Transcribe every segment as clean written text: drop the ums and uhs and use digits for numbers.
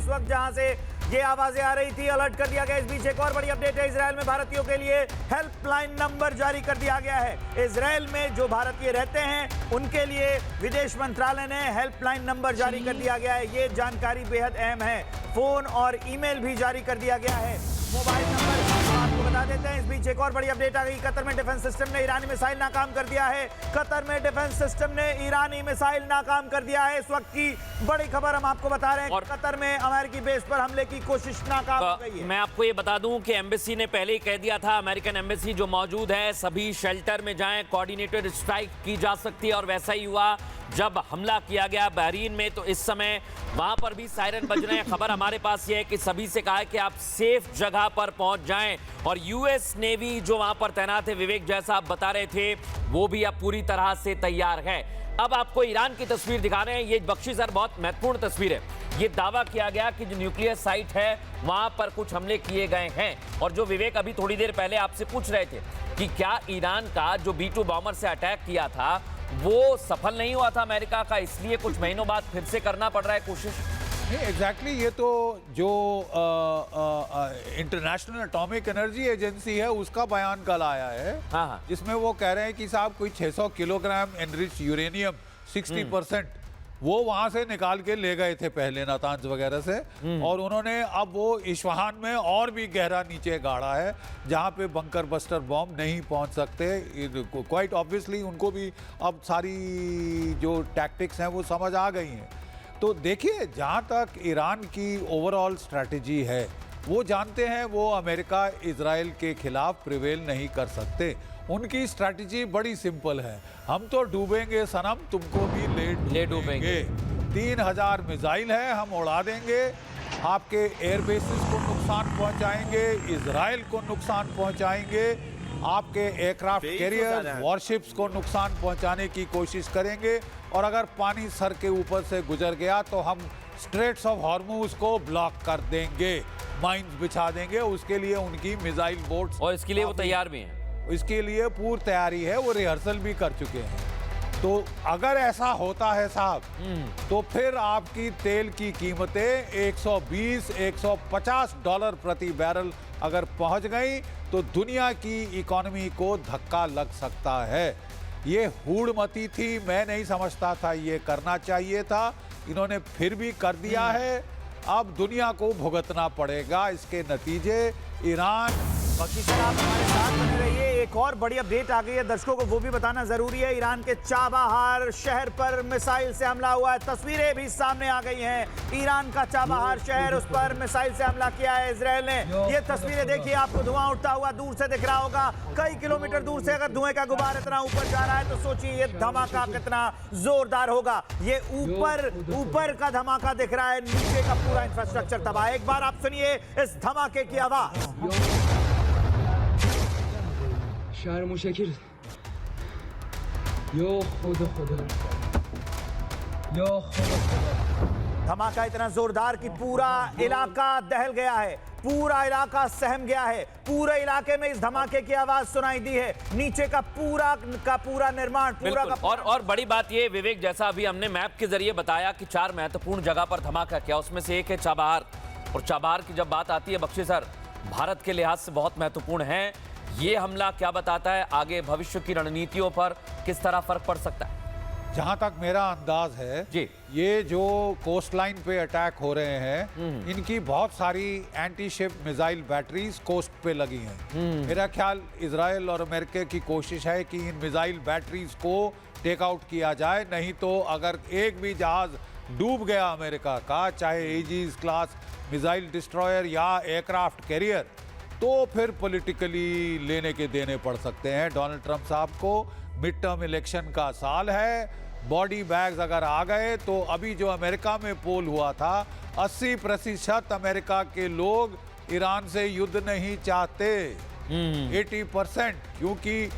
इस वक्त जहां से ये आवाजें आ रही थी, अलर्ट कर दिया गया। इस बीच एक और बड़ी अपडेट है, इजरायल में भारतीयों के लिए हेल्पलाइन नंबर जारी कर दिया गया है। इजरायल में जो भारतीय रहते हैं उनके लिए विदेश मंत्रालय ने हेल्पलाइन नंबर जारी कर दिया गया है। ये जानकारी बेहद अहम है। फोन और ईमेल भी जारी कर दिया गया है। मोबाइल नंबर आपको बता देते हैं। इस बीच एक और बड़ी अपडेट आ गई, कतर में डिफेंस सिस्टम ने ईरानी मिसाइल नाकाम कर दिया है। कतर में डिफेंस सिस्टम ने ईरानी मिसाइल नाकाम कर दिया है। इस वक्त की बड़ी खबर हम आपको बता रहे हैं। और कतर में अमेरिकी बेस पर हमले की कोशिश नाकाम हो गई है। मैं आपको ये बता दूं कि एम्बेसी ने पहले ही कह दिया था, अमेरिकन एम्बेसी जो मौजूद है सभी शेल्टर में जाएं, कोऑर्डिनेटेड स्ट्राइक की जा सकती है। और वैसा ही हुआ जब हमला किया गया बहरीन में, तो इस समय वहां पर भी सायरन बज रहे हैं। खबर हमारे पास ये है कि सभी से कहा है कि आप सेफ जगह पर पहुंच जाएं। और यूएस नेवी जो वहां पर तैनात है, विवेक जैसा आप बता रहे थे, वो भी अब पूरी तरह से तैयार है। अब आपको ईरान की तस्वीर दिखा रहे हैं। ये बख्शी सर बहुत महत्वपूर्ण तस्वीर है। ये दावा किया गया कि जो न्यूक्लियर साइट है वहां पर कुछ हमले किए गए हैं। और जो विवेक अभी थोड़ी देर पहले आपसे पूछ रहे थे कि क्या ईरान का जो B-2 बॉम्बर से अटैक किया था वो सफल नहीं हुआ था अमेरिका का, इसलिए कुछ महीनों बाद फिर से करना पड़ रहा है कोशिश? नहीं, एग्जैक्टली ये तो जो इंटरनेशनल एटॉमिक एनर्जी एजेंसी है उसका बयान कल आया है। हाँ। जिसमें वो कह रहे हैं कि साहब कोई 600 किलोग्राम एनरिच यूरेनियम 60% वो वहां से निकाल के ले गए थे पहले नातांज वगैरह से। और उन्होंने अब वो इस्फहान में और भी गहरा नीचे गाड़ा है जहां पे बंकर बस्टर बॉम्ब नहीं पहुंच सकते। क्वाइट ऑब्वियसली उनको भी अब सारी जो टैक्टिक्स हैं वो समझ आ गई हैं। तो देखिए, जहां तक ईरान की ओवरऑल स्ट्रैटेजी है वो जानते हैं वो अमेरिका इजराइल के खिलाफ प्रिवेल नहीं कर सकते। उनकी स्ट्रैटेजी बड़ी सिंपल है, हम तो डूबेंगे सनम, तुमको भी ले डूबेंगे। 3000 मिसाइल है, हम उड़ा देंगे, आपके एयरबेसिस को नुकसान पहुंचाएंगे, इजराइल को नुकसान पहुंचाएंगे, आपके एयरक्राफ्ट कैरियर वॉरशिप्स को नुकसान पहुंचाने की कोशिश करेंगे। और अगर पानी सर के ऊपर से गुजर गया तो हम स्ट्रेट्स ऑफ हॉर्मूज को ब्लॉक कर देंगे, माइंस बिछा देंगे। उसके लिए उनकी मिसाइल बोट्स, और इसके लिए वो तैयार भी हैं। इसके लिए पूरी तैयारी है, वो रिहर्सल भी कर चुके हैं। तो अगर ऐसा होता है साहब, तो फिर आपकी तेल की कीमतें 120-150 डॉलर प्रति बैरल अगर पहुंच गई तो दुनिया की इकोनॉमी को धक्का लग सकता है। ये हूड़मती थी, मैं नहीं समझता था ये करना चाहिए था, इन्होंने फिर भी कर दिया है। अब दुनिया को भुगतना पड़ेगा इसके नतीजे। ईरान बाकी सर आप हमारे साथ बने रहिए। एक और बड़ी अपडेट आ गई है, दर्शकों को वो भी बताना जरूरी है। ईरान के चाबहार शहर पर मिसाइल से हमला हुआ है। तस्वीरें भी सामने आ गई हैं। ईरान का चाबहार शहर, उस पर मिसाइल से हमला किया है इजरायल ने। ये तस्वीरें देखिए, आपको धुआं उठता हुआ दूर से दिख रहा होगा। कई किलोमीटर दूर से अगर धुएं का गुबार इतना ऊपर जा रहा है तो सोचिए ये धमाका कितना जोरदार होगा। ये ऊपर का धमाका दिख रहा है, नीचे का पूरा इंफ्रास्ट्रक्चर तबाह। एक बार आप सुनिए इस धमाके की आवाज। शहर मुशकिल, यो खुदा खुदा, यो खुदा खुदा। धमाका इतना जोरदार कि पूरा इलाका दहल गया है, पूरा इलाका सहम गया है। पूरे इलाके में इस धमाके की आवाज सुनाई दी है। नीचे का पूरा निर्माण पूरा का और बड़ी बात ये विवेक, जैसा अभी हमने मैप के जरिए बताया कि 4 महत्वपूर्ण जगह पर धमाका किया, उसमें से एक है चाबहार। और चाबहार की जब बात आती है बख्शी सर, भारत के लिहाज से बहुत महत्वपूर्ण है। ये हमला क्या बताता है, आगे भविष्य की रणनीतियों पर किस तरह फर्क पड़ सकता है? जहां तक मेरा अंदाज है जी, ये जो कोस्ट लाइन पे अटैक हो रहे हैं, इनकी बहुत सारी anti ship missile batteries coast पे लगी हैं। मेरा ख्याल इजराइल और अमेरिका की कोशिश है कि इन मिसाइल बैटरीज को टेक आउट किया जाए। नहीं तो अगर एक भी जहाज डूब गया अमेरिका का, चाहे एजीज क्लास मिसाइल डिस्ट्रॉयर या एयरक्राफ्ट कैरियर, तो फिर पॉलिटिकली लेने के देने पड़ सकते हैं डोनाल्ड ट्रंप साहब को। मिड टर्म इलेक्शन का साल है, बॉडी बैग्स अगर आ गए तो अभी जो अमेरिका में पोल हुआ था 80% अमेरिका के लोग ईरान से युद्ध नहीं चाहते। 80%, क्योंकि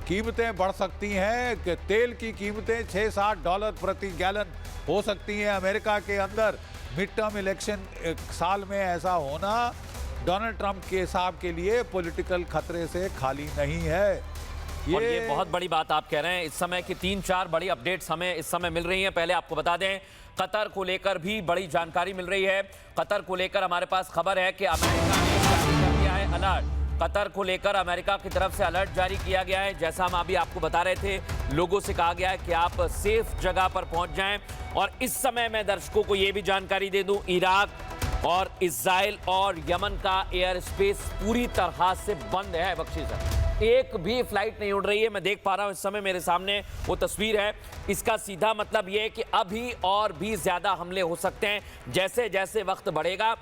कीमतें बढ़ सकती हैं कि तेल की कीमतें 6-7 डॉलर प्रति गैलन हो सकती हैं अमेरिका के अंदर। मिड टर्म इलेक्शन साल में ऐसा होना डोनाल्ड ट्रंप के हिसाब के लिए पॉलिटिकल खतरे से खाली नहीं है। और ये बहुत बड़ी बात आप कह रहे हैं। इस समय की 3-4 बड़ी अपडेट्स हमें इस समय मिल रही हैं। पहले आपको बता दें, कतर को लेकर भी बड़ी जानकारी मिल रही है। कतर को लेकर हमारे पास खबर है कि अमेरिका ने जारी कर दिया है अलर्ट। कतर को लेकर अमेरिका की तरफ से अलर्ट जारी किया गया है। जैसा हम अभी आपको बता रहे थे, लोगों से कहा गया है कि आप सेफ जगह पर पहुंच जाएं। और इस समय मैं दर्शकों को यह भी जानकारी दे दूं, इराक और इजराइल और यमन का एयर स्पेस पूरी तरह से बंद है। बख्शी सर, एक भी फ्लाइट नहीं उड़ रही है। मैं देख पा रहा हूं इस समय मेरे सामने वो तस्वीर है। इसका सीधा मतलब यह है कि अभी और भी ज्यादा हमले हो सकते हैं जैसे जैसे वक्त बढ़ेगा।